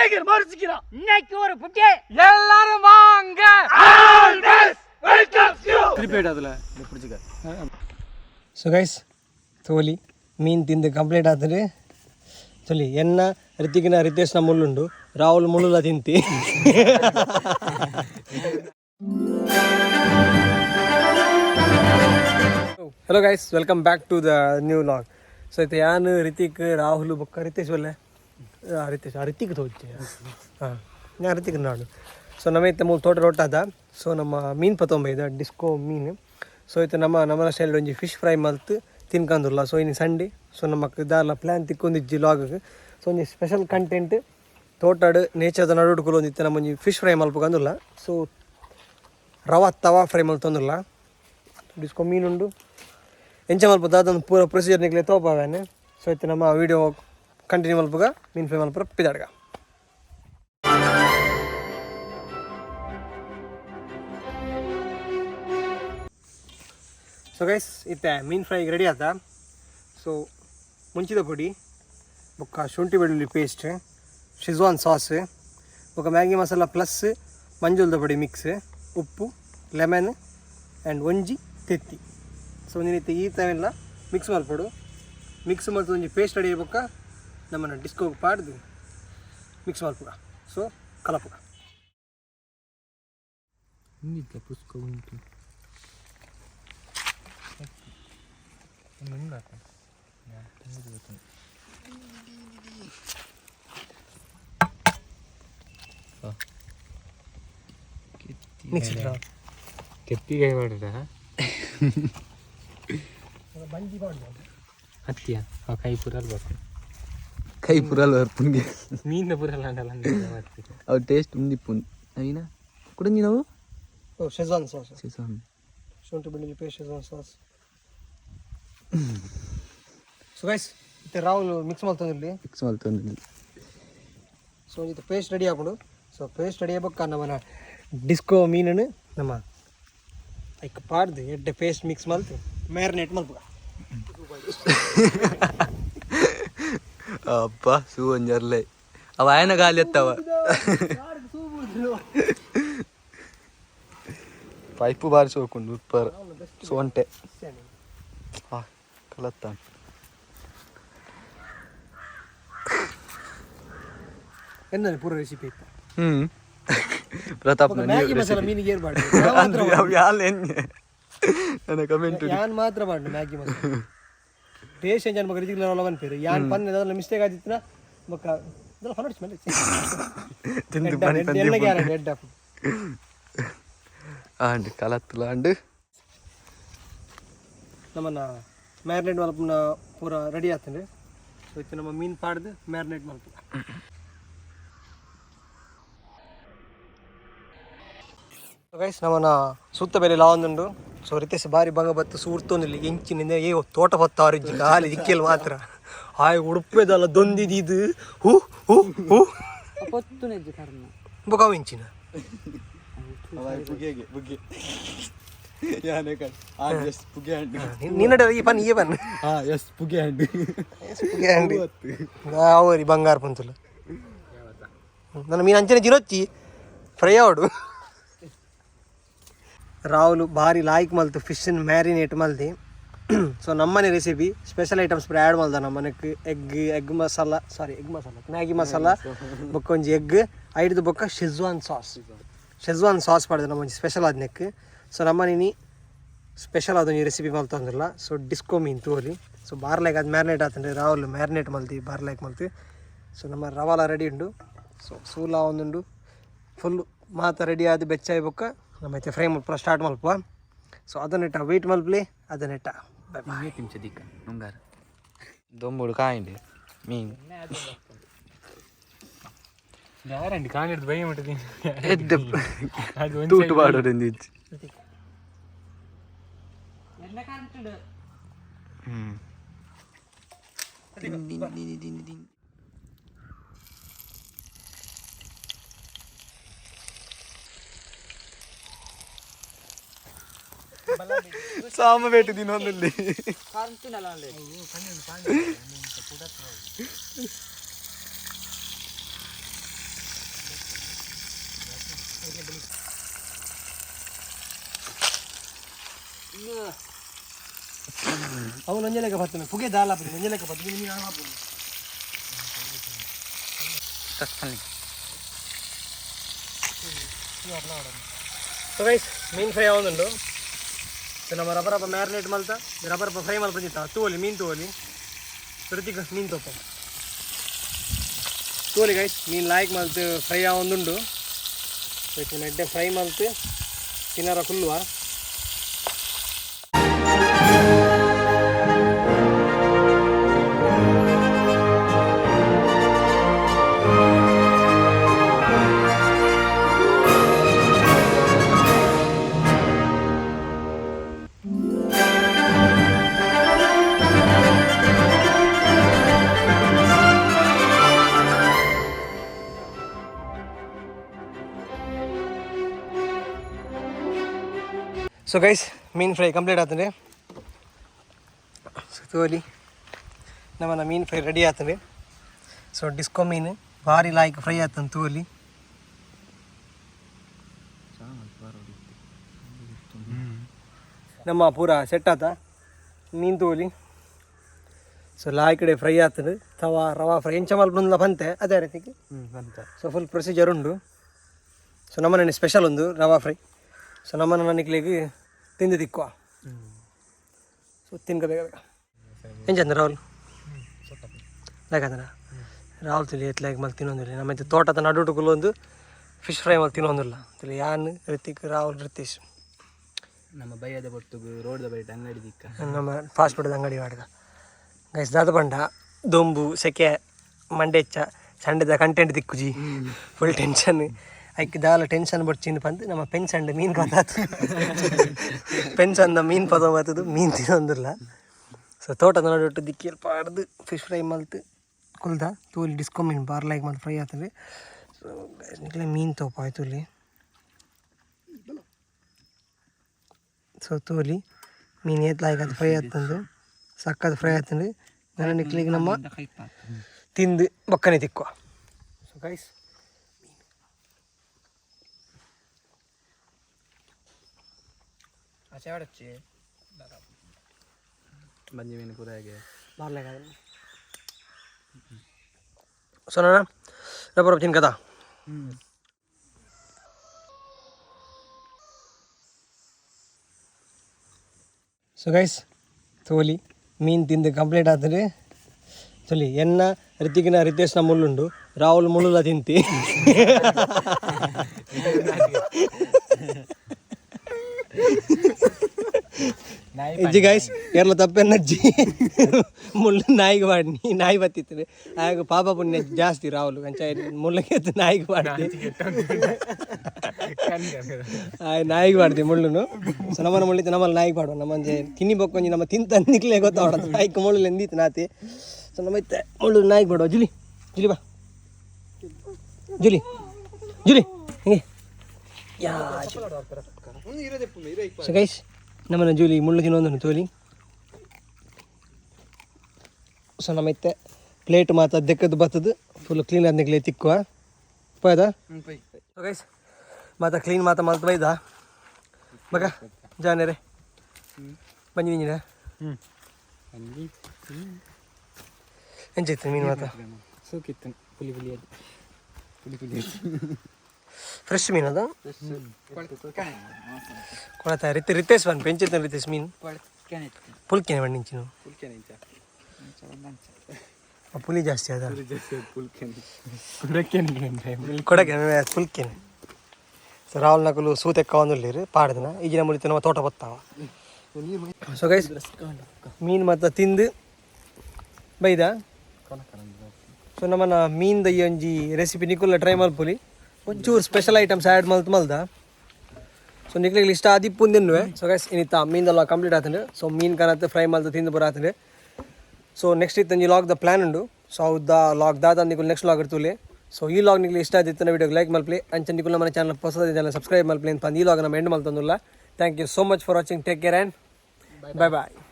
சேகர் மறுச்சிக்கிறான். இன்னைக்கு ஒரு புட்டி எல்லாரும் வாங்க. திருப்பி அதுல பிடிச்சிக்க. ஸோ கைஸ் ತೋಲಿ ಮೀನು ತಿಂದು ಕಂಪ್ಲೀಟ್ ಆದ್ರೆ ಚಲಿ ಎನ್ನ ರಿತಿಕಿನ ರಿತೇಶ್ನ ಮುಳ್ಳುಂಡು ರಾಹುಲ್ ಮುಳ್ಳುಲ ತಿಂತಿ. Hello guys, welcome back to the new vlog. So ಇದು ಯಾನು ರಿತಿಕ್ ರಾಹುಲ್ ಬೊಕ್ಕ ರಿತೇಶ್ ಒಳ್ಳೆ ರಿತಿಕ್ ತೋಚೆ ಹಾಂ ನಾನು ರಿತಿಕ್ ನಾನು. ಸೊ ನಮ್ಮ ಇತ್ತ ಮೂರು ತೋಟ ರೊಟ್ಟಾದ. ಸೊ ನಮ್ಮ ಮೀನು ಪತ್ತೊಂಬ ಇದೆ ಡಿಸ್ಕೋ ಮೀನು. ಸೊ ಇದು ನಮ್ಮ ಸ್ಟೈಲ್ ಒಂಜಿ ಫಿಶ್ ಫ್ರೈ ಮಲ್ತು ತಿನ್ಕಂದಿಲ್ಲ. ಸೊ ಇನ್ನು ಸಂಡೆ ಸೊ ನಮ್ಮಕ್ಕೆ ಇದಾಲ ಪ್ಲ್ಯಾನ್ ತಿಕ್ಕೊಂದಿಜ್ಜಿ ಲಾಗ್ಗೆ. ಸೊ ಒಂಜಿ ಸ್ಪೆಷಲ್ ಕಂಟೆಂಟ್ ತೋಟಾಡು ನೇಚರ್ದ ನಡುಡ್ಕೊಲು ಒಂದಿತ್ತು ನಮ್ಮ ಒಂಜಿ ಫಿಶ್ ಫ್ರೈ ಮಲ್ಪಕಂದಿಲ್ಲ. ಸೊ ತವಾ ಫ್ರೈ ಮಲ್ತಂದಿಲ್ಲ. ಡಿಸ್ಕೋ ಮೀನುಂಡು ಎಂಚ ಮಲ್ಪದ ಅದೊಂದು ಪೂರ ಪ್ರೊಸೀಜರ್ ನಿಕ್ಲೆ ತೋಪಾವೇನೆ. ಸೊ ಇತ್ತು ನಮ್ಮ ವೀಡಿಯೋ ಕಂಟಿನ್ಯೂ ಮಲ್ಪಗ ಮೀನು ಫ್ರೈ ಮಲ್ಪರ ಪಿದಾಡ್ಗ. ಸೊ ಗೈಸ್ ಇತ್ತೆ ಮೀನು ಫ್ರೈಗೆ ರೆಡಿ ಆತ. ಸೊ ಮುಂಚಿದ ಪುಡಿ ಬೊಕ್ಕ ಶುಂಠಿ ಬೆಳ್ಳುಳ್ಳಿ ಪೇಸ್ಟ್, ಶಿಜ್ವಾನ್ ಸಾಸ್, ಬೊಕ್ಕ ಮ್ಯಾಗಿ ಮಸಾಲ ಪ್ಲಸ್ ಮಂಜುಳದ ಪುಡಿ ಮಿಕ್ಸ್, ಉಪ್ಪು, ಲೆಮನ್ ಆ್ಯಂಡ್ ಒಂಜಿ ತೆತ್ತಿ. ಸೊ ಒಂದಿನೈತೆ ಈ ಥವೆಲ್ಲ ಮಿಕ್ಸ್ ಮಲ್ಪಡು. ಮಿಕ್ಸ್ ಮತ್ತು ಒಂಜಿ ಪೇಸ್ಟ್ ರೆಡಿ ಬೊಕ್ಕ ನಮ್ಮನ್ನು ಡಿಸ್ಕೋಗೆ ಪಾಡ್ದು ಮಿಕ್ಸ್ ಮಲ್ಪುಗ. ಸೊ ಕಲಪುಗ ಪುಸ್ಕ ಉಂಟು ಕೆತ್ತಿಗೆ ಮಾಡಿದ ಹತ್ತಿಯ ಕೈ ಪುರಲ್ ಬರ್ತೀನಿ. ಕೈ ಪುರಲ್ ಬರ್ಪುನ್ಗೆ ಮೀನ ಪುರಲ್ಲ ಅಂಡಲ್ಲ ಅವು ಟೇಸ್ಟ್ ಉಂದಿಪ್ಪುನ್ ಅವಿನ ಕುಡಂಜಿ ನಾವು ಶೆಜ್ವಾನ್ ಸಾಸ್, ಸೀಸನ್ ಶುಂಠಿ ಬೆಳ್ಳುಳ್ಳಿ paste, Schezwan sauce. So guys ಇತ್ತೆ ರಾಹುಲ್ ಮಿಕ್ಸ್ ಮಾಡ್ತಂದಿಲ್ಲಿ ಮಿಕ್ಸ್ ಮಾಡ್ತಂದಿಲ್ಲಿ. ಸೊ ಇದು ಪೇಸ್ಟ್ ರೆಡಿ ಹಾಕೊಂಡು. ಸೊ ಪೇಸ್ಟ್ ರೆಡಿ ಆಗ್ಬೇಕ ನಮ್ಮನ ಡಿಸ್ಕೋ ಮೀನನ್ನು ನಮ್ಮ ಐಕ್ ಪಾಡ್ದು ಎಡ್ಡೆ ಪೇಸ್ಟ್ ಮಿಕ್ಸ್ ಮಲ್ತು ಮ್ಯಾರಿನೇಟ್ ಮಲ್ಪುಗ. ಅಪ್ಪ ಸೂ ಒಂಜರ್ಲೆ ಅವ ಆಯನ ಗಾಲಿ ಎತ್ತವ ಪೈಪು ಬಾರಿಸಿ ಹೋಗ್ಕೊಂಡು ಉಪ್ಪರ್ ಸೊಂಟೆ ಕಲತ್ತ. ಎಂದರೆ ಪೂರ ರೆಸಿಪಿ ಇತ್ತು. ಪ್ರತಾಪ್ ಮ್ಯಾಗಿ ಮಸಾಲ ಮೀನಿಗೆ ಏರ್ಬಾರ್ದು. ನನ್ನ ಕಮೆಂಟ್ ಯಾನ್ ಮಾತ್ರ ಮಾಡು ಮ್ಯಾಗಿ ಮಸಾಲ ಟೇಸ್ಟ್ ಎಂಜಾನ್ ಮಗ ರಿಜಿಗ್ಲ ಅವನ್ ಪೇರು ಯಾನ್ ಪನ್ನೆ ಅದನ್ನ ಮಿಸ್ಟೇಕ್ ಆದಿತ್ತನ ಮಕ್ಕ ಅದಲ್ಲ ಫನಡ್ಸ್ ಮೇಲೆ ತಿಂದು ಪನ್ನೆ ಎಲ್ಲ ಗ್ಯಾರಂಟಿ ಎಡ್ಡ ಆಂಡ್ ಕಲತ್ತಲ ಆಂಡ್ ನಮ್ಮನ್ನ ಮ್ಯಾರಿನೇಟ್ ಮಲ್ಪನ ಪೂರ ರೆಡಿ ಆಗ್ತದೆ. ಸೊ ಇತ್ತು ನಮ್ಮ ಮೀನು ಪಾಡ್ದು ಮ್ಯಾರಿನೇಟ್ ಮಲ್ಪ. ಗೈಸ್ ನಮ್ಮನ್ನ ಸುತ್ತ ಬೆಲೆ ಲಾವಂದುಂಡು. ಸೊ ರಿತೇಶ್ ಬಾರಿ ಬಂಗ ಬತ್ತು ಸೂರ್ತೊಂದಿಲ್ಲ ಎಂಚಿನಿಂದ ತೋಟ ಹೊತ್ತಾರಿಜ್ಜಿ ಗಾಲಿ ದಿಕ್ಕಿಯಲ್ಲಿ ಮಾತ್ರ ಹಾಯ್ ಉಡುಪೆದಲ್ಲ ದೊಂದಿದ್ದು ಹೂ ಹೂ ಹೂ ಬೊಕಾವು ಇಂಚಿನ ನಿನ್ನಡೆ ಈ ಪನ್ ಈ ಪನ್ ಅವರಿ ಬಂಗಾರ ಪಂತುಲು ನನ್ನ ಮೀನು ಅಂಚನೆ ಜಿನೊಚ್ಚಿ ಫ್ರೈ ಆವಡು. ರಾಹುಲ್ ಭಾರಿ ಲಾಯ್ಕ್ ಮಲ್ತು ಫಿಶನ್ ಮ್ಯಾರಿನೇಟ್ ಮಲ್ದಿ. ಸೊ ನಮ್ಮನೆ ರೆಸಿಪಿ ಸ್ಪೆಷಲ್ ಐಟಮ್ಸ್ ಆ್ಯಡ್ ಮಲ್ದ ನಮ್ಮನಕ್ಕೆ ಎಗ್ ಮಸಾಲ ಮ್ಯಾಗಿ ಮಸಾಲ ಬೊಕ್ಕ ಒಂಜಿ ಎಗ್ ಐಡ್ದು ಬೊಕ್ಕ ಶೆಜ್ವಾನ್ ಸಾಸ್ ಪಡೆದ ನಮ್ಮ ಒಂಜಿ ಸ್ಪೆಷಲ್ ಆದ್ನೆಕ್. ಸೊ ನಮ್ಮನಿ ಸ್ಪೆಷಲ್ ಆದೊಂಜಿ ರೆಸಿಪಿ ಮಲ್ತಂದಿಲ್ಲ. ಸೊ ಡಿಸ್ಕೋ ಮೀನು ತೋಲಿ. ಸೊ ಬಾರ್ಲೈಕ್ ಅದು ಮ್ಯಾರಿನೇಟ್ ಆತಂದ್ರೆ ರಾಹುಲ್ ಮ್ಯಾರಿನೇಟ್ ಮಲ್ತಿ ಬಾರ್ಲೈಕ್ ಮಲ್ತಿ. ಸೊ ನಮ್ಮ ರವಾಲ ರೆಡಿ ಉಂಡು. ಸೊ ಸೂಲ ಒಂದುಂಡು ಫುಲ್ಲು ಮಾತ ರೆಡಿ ಆದ ಬೆಚ್ಚಾಯಿ ಬೊಕ್ಕ ನಮ್ಮ ಐತೆ ಫ್ರೈ ಮಲ್ಪ ಸ್ಟಾರ್ಟ್ ಮಲ್ಪ. ಸೊ ಅದನ್ನಿಟ್ಟ ವೆಯ್ಟ್ ಮಲ್ಪಲಿ ಅದನ್ನಿಟ್ಟ ತಿಂಚದಿಕ್ಕ ನುಂಗಾರ ದೊಂಬುಡು ಕಾಯಿಂಡೆ ಮೀನು ಗ್ಯಾರಂಟಿ ಕಾಣಿಡ್ದು ಬೈ ಮುಟ್ಟಿದ್ದೀನಿ ಎದ್ದು ತೂಟು ಬಾಡೋದೊಂದಿಜ್ಜಿ. ಸಾಮ ಬೇಟು ದಿನೊಂದಲ್ಲಿ ಅವನು ಒಂಜಲೆಕ್ಕ ಬರ್ತನೆ ಪುಗೆ ದಾಲ ಹಾಕ್ತೀನಿ ಒಂಜಲೆಕ್ಕ ಬರ್ತೀನಿ ನೀನು ಹಾಕ್ತೀನಿ ಸೊ ಗೈಸ್ ಮೀನು ಫ್ರೈ ಆಗುಂಡು ಸೊ ನಮ್ಮ ರಬ್ಬರಪ್ಪ ಮ್ಯಾರಿನೇಟ್ ಮಲ್ತ ರಬ್ಬರಪ್ಪ ಫ್ರೈ ಮಲ್ಪಂದಿತ್ತ ತೂವಲಿ ಮೀನು ತೂವಲಿ ಋತಿಕ್ ಮೀನು ತೊಪ್ಪ ತೂವಲಿ ಗೈಸ್ ಮೀನು ಲಾಯ್ಕ್ ಮಲ್ತು ಫ್ರೈ ಆಗುಂದುಂಡು ಮೆಡ್ಡೆ ಫ್ರೈ ಮಲ್ತು ತಿನ್ನರ ಫುಲ್ವಾ ಸೊ ಗೈಸ್ ಮೀನು ಫ್ರೈ ಕಂಪ್ಲೀಟ್ ಆಗ್ತದೆ ಸೊ ತೋಲಿ ನಮ್ಮನ್ನ ಮೀನು ಫ್ರೈ ರೆಡಿ ಆಗ್ತದೆ ಸೊ ಡಿಸ್ಕೋ ಮೀನು ಭಾರಿ ಲಾಯ್ಕ್ ಫ್ರೈ ಆಗ್ತದೆ ತೋಲಿ ನಮ್ಮ ಪೂರ ಸೆಟ್ ಆತ ಮೀನು ತೋಲಿ ಸೊ ಲಾಯ್ ಕಡೆ ಫ್ರೈ ಆಗ್ತದೆ ತವಾ ರವಾ ಫ್ರೈ ಎಂಚ ಮಲ್ಪಂದ ಬಂತೆ ಅದೇ ರೀತಿಗೆ ಸೊ ಫುಲ್ ಪ್ರೊಸೀಜರ್ ಉಂಡು ಸೊ ನಮ್ಮನೆ ಸ್ಪೆಷಲ್ ಒಂದು ರವಾ ಫ್ರೈ ಸೊ ನಮ್ಮನ್ನ ನನಗೆ ತಿಂದು ತಿಕ್ಕುವ ಸೊ ತಿನ್ಕೋಬೇಕ ಎಂಚಂದ ರಾಹುಲ್ ಲಾಕಂದ್ರ ರಾಹುಲ್ ತಿಳಿ ಎತ್ಲಾಗ ಮಲ್ ತಿನ್ನೊಂದಿಲ್ಲ ನಮ್ಮಂತೆ ತೋಟದ ನಡುಟುಕುಲು ಒಂದು ಫಿಶ್ ಫ್ರೈ ಮಲ್ ತಿನ್ನೊಂದಿಲ್ಲ ತಿಳಿ ಯಾನ್ ರಿತಿಕ್ ರಾಹುಲ್ ರಿತೀಶ್ ನಮ್ಮ ಬೈಯದ ಬೊಟ್ಟುಗು ರೋಡ್ದ ಬೈಟ್ ಅಂಗಡಿ ದಿಕ್ಕ ನಮ್ಮ ಫಾಸ್ಟ್ ಫುಡ್ ಅಂಗಡಿ ಮಾಡ್ಗ ಗೈಸ್ ದಾದ ಬಂಡ ದೊಂಬು ಸೆಕೆ ಮಂಡೆಚ್ಚ ಸಂಡೆದ ಕಂಟೆಂಟ್ ದಿಕ್ಕುಜಿ ಫುಲ್ ಟೆನ್ಷನ್ ಐಕ್ ದಾಲ ಟೆನ್ಷನ್ ಬಡ್ಚಿಂದು ಬಂದು ನಮ್ಮ ಪೆನ್ಸಂಡ ಮೀನು ಗೊತ್ತಾತು ಪೆನ್ಸಂದ ಮೀನು ಪದ ಮಾತದು ಮೀನು ತಿನ್ನೊಂದಿಲ್ಲ ಸೊ ತೋಟದ ನಡುಟ್ಟು ದಿಕ್ಕಿಯಲ್ಲಿ ಪಾಡ್ದು ಫಿಶ್ ಫ್ರೈ ಮಲ್ತು ಕುಲ್ದ ತೂಲಿ ಡಿಸ್ಕೋ ಮೀನು ಬಾರ್ಲಾಗಿ ಮಲ್ತು ಫ್ರೈ ಆಗ್ತದೆ ಸೊ ನಿಕ್ಲೆ ಮೀನು ತೋಪ ಆಯ್ತು ಇಲ್ಲಿ ಸೊ ತೋಲಿ ಮೀನು ಏತ್ಲಾಗಿ ಅದು ಫ್ರೈ ಆಗ್ತಂದು ಸಕ್ಕದು ಫ್ರೈ ಆಗ್ತಂದು ನನ್ನ ನಿಕ್ಲಿಗೆ ನಮ್ಮ ತಿಂದು ಬಕ್ಕನೆ ತಿಕ್ಕುವ ಸೊ ಗೈಸ್ ಆಚೆ ಬಂಜಿ ಮೀನು ಪೂರ ಹೇಗೆ ಬಾರ್ಲಾಗ ಸೊ ನಾನು ರಬ್ಬರ್ ತಿನ್ ಕದಾ ಸೊ ಗೈಸ್ ತೋಲಿ ಮೀನು ತಿಂದು ಕಂಪ್ಲೀಟ್ ಆಗ್ತದೆ ತೋಲಿ ಎನ್ನ ರಿತಿಕಿನ ರಿತೇಶ್ನ ಮುಳ್ಳುಂಡು ರಾಹುಲ್ ಮುಳ್ಳುಲ ತಿಂತಿ ಅಜ್ಜಿ ಗೈಸ್ ಎಲ್ಲ ತಪ್ಪೆನ್ನಜ್ಜಿ ಮುಳ್ಳು ನಾಯಿಗೆ ಮಾಡಿ ನಾಯಿ ಬತ್ತಿತ್ತು ಆಗ ಪಾಪ ಪುಣ್ಯ ಜಾಸ್ತಿ ರಾಹುಲ್ ಕಂಚ ಮುಳ್ಳಗೆ ನಾಯಿಗೆ ಮಾಡಿ ನಾಯಿಗೆ ಮಾಡ್ತೀವಿ ಮುಳ್ಳುನು ಸೊ ನಮ್ಮನ್ನು ಮುಳ್ಳಿತ್ತು ನಮ್ಮಲ್ಲಿ ನಾಯಿಗೆ ಮಾಡುವ ನಮ್ಮಂಜೆ ತಿನ್ನಿ ಬಕ್ಕೊಂಜಿ ನಮ್ಮ ತಿಂತ ನಿಕ್ಲೇ ಗೊತ್ತಾವಡ ನಾಯ್ಕ ಮುಳ್ಳು ಎಂದಿತ್ತು ನಾತಿ ಸೊ ನಮ್ಮೈತೆ ಮುಳ್ಳು ನಾಯಿಗೆ ಮಾಡುವ ಜುಲಿ ಜುಲಿ ಬಾ ಜುಲಿ ಜುಲಿ ಹಿಂಗೆ ಯಾ ಸೊ ಗೈಸ್ ನಮ್ಮನ್ನ ಜೂಲಿ ಮುಳ್ಳು ತಿನ್ನೊಂದು ತೋಲಿ ಸೊ ನಮ್ಮೈತೆ ಪ್ಲೇಟ್ ಮಾತ್ರ ದೆಕ್ಕದು ಬರ್ತದು ಫುಲ್ ಕ್ಲೀನ್ ಆದ್ನಿಕ್ಲೆ ತಿಕ್ಕುವ ಪೋಯ್ದ ಸೊ ಗೈಸ್ ಮಾತ ಕ್ಲೀನ್ ಮಾತ ಮಲ್ತು ಬೈದ ಮಗ ಜಾನೇರೆ ಬಂದಿದ್ದೀನ ಎಂಚಿತ್ತು ಮೀನು ಮಾತ ಸೂಕಿತ್ತು ಪುಲಿ ಪುಲಿ ಅದು ಪುಲಿ ಪುಲಿ ಫ್ರೆಶ್ ಮೀನು ಅದು ಕೊಳತ ರಿತೇಶ್ ಬನ್ ಪೆಂಚಿತ್ತ ರಿತೇಶ್ ಮೀನು ಪುಲ್ಕೆನೆ ಬಣ್ಣಿಂಚಿನು ಪುಲಿ ಜಾಸ್ತಿ ಅದ ಕೊಡಕೆ ಪುಲ್ಕೆನೆ ಸೊ ರಾಹುಲ್ ನಕಲು ಸೂತೆಕ್ಕ ಒಂದುಲ್ಲಿರು ಪಾಡ್ದನ ಈಗಿನ ಮುಳಿತು ನಮ್ಮ ತೋಟ ಬತ್ತಾವ ಸೊ ಗೈಸ್ ಮೀನು ಮತ್ತು ತಿಂದು ಬೈದ ಸೊ ನಮ್ಮನ್ನ ಮೀನ್ದ ಈ ಒಂಜಿ ರೆಸಿಪಿ ನಿಕುಲ್ಲ ಟ್ರೈ ಮಲ್ಪುಲಿ ಒಂಚೂರು ಸ್ಪೆಷಲ್ ಐಟಮ್ಸ್ ಆ್ಯಡ್ ಮಲ್ದ ಸೊ ನಿಕ್ಲಿಗೆ ಇಷ್ಟ ಆದಿಪ್ಪುಂದು ತಿನ್ನುವೆ ಸೊ ಗೈಸ್ ಇನ್ನಿತ್ತ ಮೀನ್ದೆಲ್ಲ ಕಂಪ್ಲೀಟ್ ಆಗ್ತದೆ ಸೊ ಮೀನು ಕಾಣತ್ತೆ ಫ್ರೈ ಮಲ್ತು ತಿಂದು ಬರಾತದೆ ಸೊ ನೆಕ್ಸ್ಟ್ ಇತ್ತು ಈ ಲಾಗ್ದ ಪ್ಲ್ಯಾನ್ ಉಂಡು ಸೊ ಹೌದಾ ಲಾಗ್ ದಾದ ನಿಕುಲ್ ನೆಕ್ಸ್ಟ್ ಲಾಗ್ ಇರ್ತೂಲಿ ಸೊ ಈ ಲಾಗ್ ನಿಕ್ಲಿ ಇಷ್ಟ ಆದಿತ್ತು ವಿಡಿಯೋಗೆ ಲೈಕ್ ಮಲ್ಪ್ಲಿ ಅಂಚೆ ನಿಕುಲ್ ನಮ್ಮ ಚಾನಲ್ ಹೊಸದ ಚಾನಲ್ ಸಬ್ಸ್ಕ್ರೈಬ್ ಮಲ್ಪ್ಲಿ ಅಂತ ಈ ಲಾಗ್ ನಮ್ಮ ಎಂಡ್ ಮಲ್ತಂದಿಲ್ಲ thank you so much for watching take care and bye bye